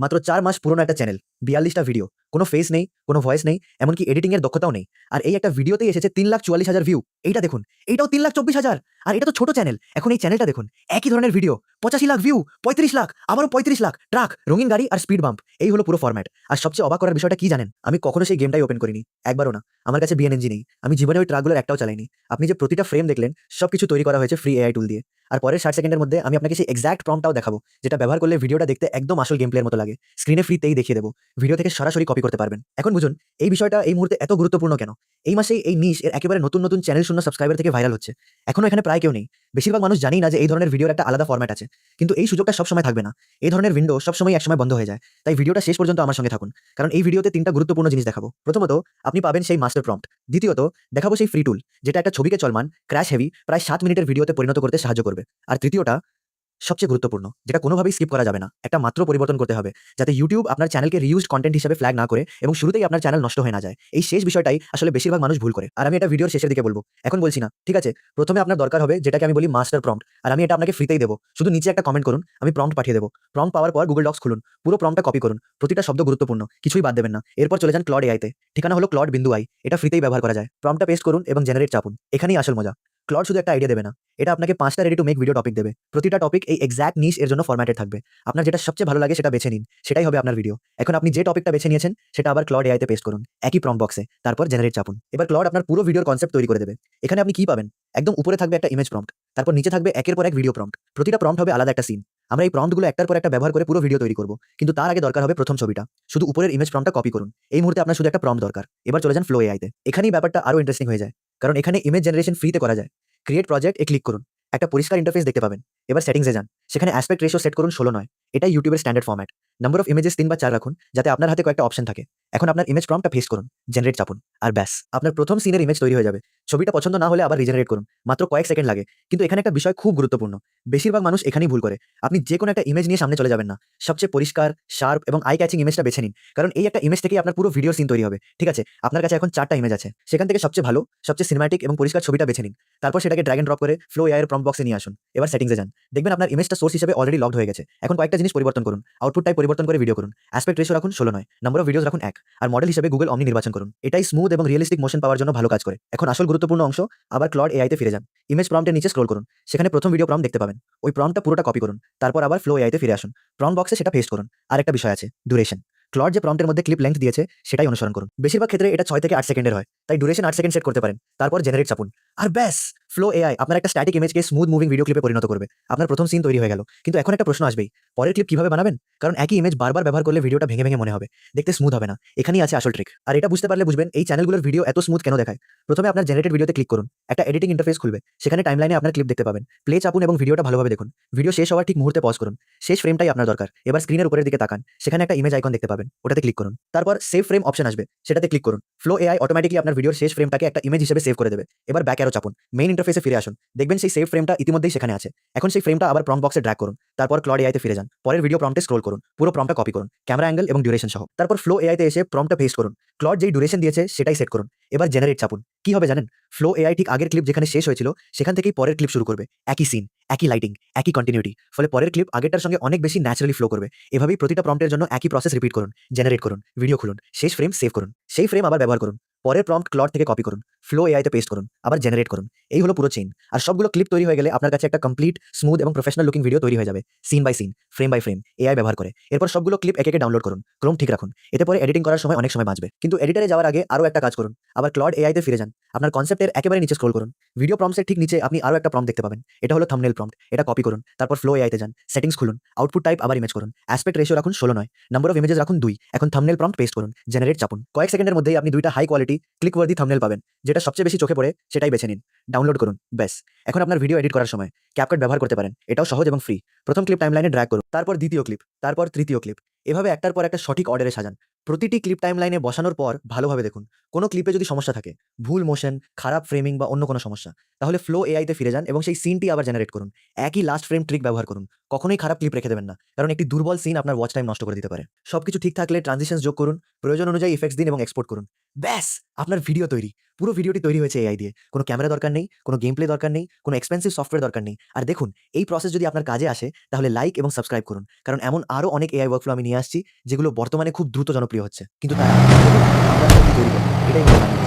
মাত্র 4 মাস পুরনো একটা চ্যানেল, 42টা ভিডিও, কোনো ফেস নেই, কোনো ভয়েস নেই, এমনকি এডিটিং এর দক্ষতাও নেই। আর এই একটা ভিডিওতেই এসেছে 3,44,000 ভিউ। এইটা দেখুন, এইটাও 3,24,000। আর এটা তো ছোট চ্যানেল। এখন এই চ্যানেলটা দেখুন, একই ধরনের ভিডিও, 85 লাখ ভিউ, 35 লাখ, আবারও 35 লাখ, ট্রাক, রঙিন গাড়ি আর স্পিড বাম্প। এই হলো পুরো ফরম্যাট। আর সবচেয়ে অবাক করার বিষয়টা কি জানেন? আমি কখনো সেই গেমটাই ওপেন করিনি, একবারও না। আমার কাছে বিএনএনজি নেই, আমি জীবনে ওই ট্রাকগুলোর একটাও চালাইনি। আপনি যে প্রতিটা ফ্রেম দেখলেন, সবকিছু তৈরি করা হয়েছে ফ্রি এআই টুল দিয়ে। আর পরের 60 সেকেন্ডের মধ্যে আমি আপনাকে সেই এক্সাক্ট প্রম্পটটাও দেখাবো, যেটা ব্যবহার করলে ভিডিওটা দেখতে একদম আসল গেম প্লের মতো লাগে। স্ক্রিনে ফ্রিতেই দেখিয়ে দেবো, ভিডিও থেকে সরাসরি কপি করতে পারবেন। এখন বুঝুন এই বিষয়টা এই মুহূর্তে এত গুরুত্বপূর্ণ কেন। এই মাসেই এই নিশ এর একেবারে নতুন নতুন চ্যানেল শূন্য সাবস্ক্রাইবার থেকে ভাইরাল হচ্ছে। এখনো এখানে প্রায় কেউ নেই। বেশিরভাগ মানুষ জানেই না যে এই ধরনের ভিডিওর একটা আলাদা ফরম্যাট আছে। কিন্তু এই সুযোগটা সবসময় থাকবে না। এই ধরনের উইন্ডো সবসময় একসময় বন্ধ হয়ে যায়। তাই ভিডিওটা শেষ পর্যন্ত আমার সঙ্গে থাকুন, কারণ এই ভিডিওতে 3টা গুরুত্বপূর্ণ জিনিস দেখাবো। প্রথমত, আপনি পাবেন সেই মাস্টার প্রম্পট। দ্বিতীয়ত, দেখাবো সেই ফ্রি টুল, যেটা একটা ছবিকে চলমান ক্র্যাশ হেভি প্রায় 7 মিনিটের ভিডিওতে পরিণত করতে সাহায্য করবে। আর তৃতীয়টা, সবচেয়ে গুরুত্বপূর্ণ, যেটা কোনোভাবেই স্কিপ করা যাবে না, একটা মাত্র পরিবর্তন করতে হবে, যাতে ইউটিউব আপনার চ্যানেলকে রিউজড কন্টেন্ট হিসেবে ফ্ল্যাগ না করে এবং শুরুতেই আপনার চ্যানেল নষ্ট হয়ে না যায়। এই শেষ বিষয়টাই আসলে বেশিরভাগ মানুষ ভুল করে। আর আমি এটা ভিডিওর শেষের দিকে বলবো, এখন বলছি না, ঠিক আছে? প্রথমে আপনার দরকার হবে যেটাকে আমি বলি মাস্টার প্রম্পট, আর আমি এটা আপনাকে ফ্রিতেই দেবো। শুধু নিচে একটা কমেন্ট করুন, আমি প্রম্পট পাঠিয়ে দেবো। প্রম্পট পাওয়ার পর গুগল ডক্স খুলুন, পুরো প্রম্পটটা কপি করুন, প্রতিটা শব্দ গুরুত্বপূর্ণ, কিছুই বাদ দেবেন না। এরপর চলে যান ক্লড এআইতে, ঠিকানা হলো ক্লড বিন্দু আই, এটা ফ্রিতেই ব্যবহার করা যায়। প্রম্পটটা পেস্ট করুন এবং জেনারেট চাপুন, এখানেই আসল মজা। ক্লড শুধু একটা আইডিয়া দেবে না, এটা আপনাকে 5টা ready to make video topic দেবে। প্রতিটা টপিক এই এক্সাক্ট নিশ এর জন্য ফরম্যাটেড থাকবে। আপনার যেটা সবচেয়ে ভালো লাগে সেটা বেছে নিন, সেটাই হবে আপনার ভিডিও। এখন আপনি যে টপিকটা বেছে নিয়েছেন সেটা আবার ক্লড এআইতে পেস্ট করুন, একই প্রম্পট বক্সে, তারপর জেনারেট চাপুন। এবার ক্লড আপনার পুরো ভিডিওর কনসেপ্ট তৈরি করে দেবে। এখানে আপনি কি পাবেন? একদম উপরে থাকবে একটা ইমেজ প্রম্পট, তারপর নিচে থাকবে একের পর এক ভিডিও প্রম্পট। প্রতিটা প্রম্পট হবে আলাদা একটা সিন। আমরা এই প্রম্পটগুলো একটার পর একটা ব্যবহার করে পুরো ভিডিও তৈরি করব। কিন্তু তার আগে দরকার হবে প্রথম ছবিটা। শুধু উপরের ইমেজ প্রম্পটটা কপি করুন। এই মুহূর্তে আপনার শুধু একটা প্রম্পট দরকার। এবার চলে যান ফ্লো এআইতে। এখানেই ব্যাপারটা আরো ইন্টারেস্টিং হয়ে যায়, কারণ এখানে ইমেজ জেনারেশন ফ্রিতে করা যায়। ক্রিয়েট প্রজেক্ট এ ক্লিক করুন, একটা পরিষ্কার ইন্টারফেস দেখতে পাবেন। এবার সেটিংসে যান, সেখানে অ্যাসপেক্ট রেশিও সেট করুন 16:9। এটাই ইউটিউবের standard format. Number of images 3 বা 4 রাখুন, যাতে আপনার হাতে কয়েকটা অপশন থাকে। এখন আপনার ইমেজ প্রম্পটটা পেস্ট করুন, জেনারেট চাপুন, আর ব্যাস, আপনার প্রথম সিনের ইমেজ তৈরি হয়ে যাবে। ছবিটা পছন্দ না হলে আবার রিজেনারেট করুন, মাত্র কয়েক সেকেন্ড লাগে। কিন্তু এখানে একটা বিষয় খুব গুরুত্বপূর্ণ, বেশিরভাগ মানুষ এখানেই ভুল করে। আপনি যে কোনো একটা ইমেজ নিয়ে সামনে চলে যাবেন না, সবচেয়ে পরিষ্কার, শার্প এবং আই ক্যাচিং ইমেজটা বেছে নিন, কারণ এই একটা ইমেজ থেকেই আপনার পুরো ভিডিও সিন তৈরি হবে। ঠিক আছে, আপনার কাছে এখন 4টা ইমেজ আছে, সেখান থেকে সবচেয়ে ভালো, সবচেয়ে সিনেম্যাটিক এবং পরিষ্কার ছবিটা বেছে নিন। তারপর সেটাকে ড্র্যাগ এন্ড ড্রপ করে ফ্লো এআই এর প্রম্পট বক্সে নিয়ে আসুন। এবার সেটিংসে যান, দেখবেন আপনার ইমেজটা সোর্স হিসেবে অলরেডি লকড হয়ে গেছে। এখন কয়েকটা জিনিস পরিবর্তন করুন, আউটপুট টাইপ পরিবর্তন করে ভিডিও করুন, অ্যাসপেক্ট রেশিও রাখুন 16:9, নাম্বার অফ ভিডিওস রাখুন 1, আর মডেল হিসেবে গুগল অমনি নির্বাচন করুন। এটাই স্মুথ এবং রিয়েলিস্টিক মোশন পাওয়ার জন্য ভালো কাজ করে। এখন আসল গুরুত্বপূর্ণ অংশ, আবার ক্লড এআইতে ফিরে যান। ইমেজ প্রম্পটের নিচে স্ক্রল করুন, সেখানে প্রথম ভিডিও প্রম্পট দেখতে পাবেন। ওই প্রম্পটটা পুরোটা কপি করুন, তারপর আবার ফ্লো এআইতে ফিরে আসুন। প্রম্পট বক্সে সেটা পেস্ট করুন। আর একটা বিষয় আছে, ডিউরেশন। ক্লড যে প্রম্পটের মধ্যে ক্লিপ লেংথ দিয়েছে সেটাই অনুসরণ করুন। বেশিরভাগ ক্ষেত্রে এটা 6 থেকে 8 সেকেন্ডের হয়, তাই ডিউরেশন 8 সেকেন্ড সেট করতে পারেন। তারপর জেনারেট চাপুন, আর ব্যাস, ফ্লো এআই আপনার একটা স্ট্যাটিক ইমেজকে স্মুথ মুভিং ভিডিও ক্লিপে পরিণত করবে। আপনার প্রথম সিন তৈরি হয়ে গেল। কিন্তু এখন একটা প্রশ্ন আসবেই, পরের ক্লিপ কিভাবে বানাবেন? কারণ একই ইমেজ বারবার ব্যবহার করলে ভিডিওটা ভেঙে ভেঙে মনে হবে, দেখতে স্মুথ হবে না। এখানেই আছে আসল ট্রিক। আর এটা বুঝতে পারলে বুঝবেন এই চ্যানেলগুলোর ভিডিও এত স্মুথ কেন দেখায়। প্রথমে আপনার জেনারেটেড ভিডিওতে ক্লিক করুন, একটা এডিটিং ইন্টারফেস খুলবে, সেখানে টাইমলাইনে আপনার ক্লিপ দেখতে পাবেন। প্লে চাপুন এবং ভিডিওটা ভালোভাবে দেখুন। ভিডিও শেষ হওয়ার ঠিক মুহূর্তে পজ করুন। শেষ ফ্রেমটাই আপনার দরকার। এবার স্ক্রিনের উপরের দিকে তাকান, সেখানে একটা ইমেজ আইকন দেখতে পাবেন, ওটাতে ক্লিক করুন। তারপর সেভ ফ্রেম অপশন আসবে, সেটাতে ক্লিক করুন। ফ্লো এআই অটোমেটিক্যালি আপনার ভিডিওর শেষ ফ্রেমটাকে একটা ইমেজ হিসেবে সেভ করে দেবে। এবার ব্যাক অ্যারো চাপুন, মেইন ইন্টারফেসে ফিরে আসুন, দেখবেন সেই সেভ ফ্রেমটা ইতিমধ্যেই সেখানে আছে। এখন সেই ফ্রেমটা আবার প্রম্পট বক্সে ড্র্যাগ করুন, তারপর ক্লড এআইতে ফিরে যান। পরের ভিডিও প্রম্পটে স্ক্রল করুন, পুরো প্রম্পটটা কপি করুন, ক্যামেরা অ্যাঙ্গেল এবং ডিউরেশন সহ। তারপর ফ্লো এআইতে এসে প্রম্পটটা পেস্ট করুন। ক্লড যেই ডিউরেশন দিয়েছে সেটাই সেট করুন। এবার জেনারেট চাপুন। কি হবে জানেন? ফ্লো এআই ঠিক আগের ক্লিপ যেখানে শেষ হয়েছিল সেখান থেকেই পরের ক্লিপ শুরু করবে। একই সিন, একই লাইটিং, একই কন্টিনিউটি, ফলে পরের ক্লিপ আগেরটার সঙ্গে অনেক বেশি ন্যাচারালি ফ্লো করবে। এভাবেই প্রতিটা প্রম্পটের জন্য একই প্রসেস রিপিট করুন। জেনারেট করুন, ভিডিও খুলুন, শেষ ফ্রেম সেভ করুন, সেই ফ্রেম আবার ব্যবহার করুন। পরের প্রম্পট ক্লড থেকে কপি করুন, ফ্লো এআইতে পেস্ট করুন, আবার জেনারেট করুন। এই হলো পুরো চেইন। আর সবগুলো ক্লিপ তৈরি হয়ে গেলে আপনার কাছে একটা কমপ্লিট, স্মুথ এবং প্রফেশনাল লুকিং ভিডিও তৈরি হয়ে যাবে, scene by scene, frame by frame, AI ব্যবহার করে। এরপর সবগুলো ক্লিপ একে একে ডাউনলোড করুন, ক্রোম ঠিক রাখুন। এতে পরে এডিটিং করার সময় অনেক সময় বাঁচবে। কিন্তু এডিটরে যাওয়ার আগে আরও একটা কাজ করুন, আবার ক্লড এআইতে ফিরে যান। আপনার কনসেপ্টের একেবারে নিচে স্ক্রল করুন, ভিডিও প্রম্পটের ঠিক নিচে আপনি আরও একটা প্রম্পট দেখতে পাবেন। এটা হলো থাম্বনেল প্রম্পট, এটা কপি করুন। তারপর ফ্লো এআইতে যান, সেটিংস খুলুন, আউটপুট টাইপ আবার ইমেজ করুন, অ্যাসপেক্ট রেশিও রাখুন 16:9, নাম্বার অফ ইমেজেস রাখুন 2। এখন থাম্বনেল প্রম্পট পেস্ট করুন, জেনারেট চাপুন। কয়েক সেকেন্ডের মধ্যেই আপনি 2টা high quality click worthy thumbnail পাবেন। যেটা সবচেয়ে বেশি চোখে পড়ে সেটাই বেছে নিন, ডাউনলোড করুন, ব্যাস। এখন আপনার ভিডিও এডিট করার সময় ক্যাপকাট ব্যবহার করতে পারেন, এটাও সহজ এবং ফ্রি। প্রথম ক্লিপ টাইমলাইনে ড্র্যাগ করুন, তারপর দ্বিতীয় ক্লিপ, তারপর তৃতীয় ক্লিপ, এভাবে একটার পর একটা সঠিক অর্ডারে সাজান। প্রতিটি ক্লিপ টাইমলাইনে বসানোর পর ভালোভাবে দেখুন। কোনো ক্লিপে যদি সমস্যা থাকে, ভুল মোশন, খারাপ ফ্রেমিং বা অন্য কোনো সমস্যা, তাহলে ফ্লো এআইতে ফিরে যান এবং সেই সিনটি আবার জেনারেট করুন। একই লাস্ট ফ্রেম ট্রিক ব্যবহার করুন। কখনোই খারাপ ক্লিপ রেখে দেবেন না, কারণ একটি দুর্বল সিন আপনার ওয়াচ টাইম নষ্ট করে দিতে পারে। সবকিছু ঠিক থাকলে ট্রানজিশনস যোগ করুন, প্রয়োজন অনুযায়ী ইফেক্টস দিন এবং এক্সপোর্ট করুন। ব্যাস! আপনার ভিডিও তৈরি। পুরো ভিডিওটি তৈরি হয়েছে এআই দিয়ে। কোনো ক্যামেরা দরকার নেই, কোনো গেম প্লে দরকার নেই, কোনো এক্সপেন্সিভ সফটওয়্যার দরকার নেই। আর দেখুন, এই প্রসেস যদি আপনার কাজে আসে, তাহলে লাইক এবং সাবস্ক্রাইব করুন। কারণ এমন আরও অনেক এআই ওয়ার্কফ্লো আমি নিয়ে আসছি, যেগুলো বর্তমানে খুব দ্রুত জনপ্রিয় হচ্ছে। কিন্তু তার আগে আমরা সেটি তৈরি করব। এটাই হলো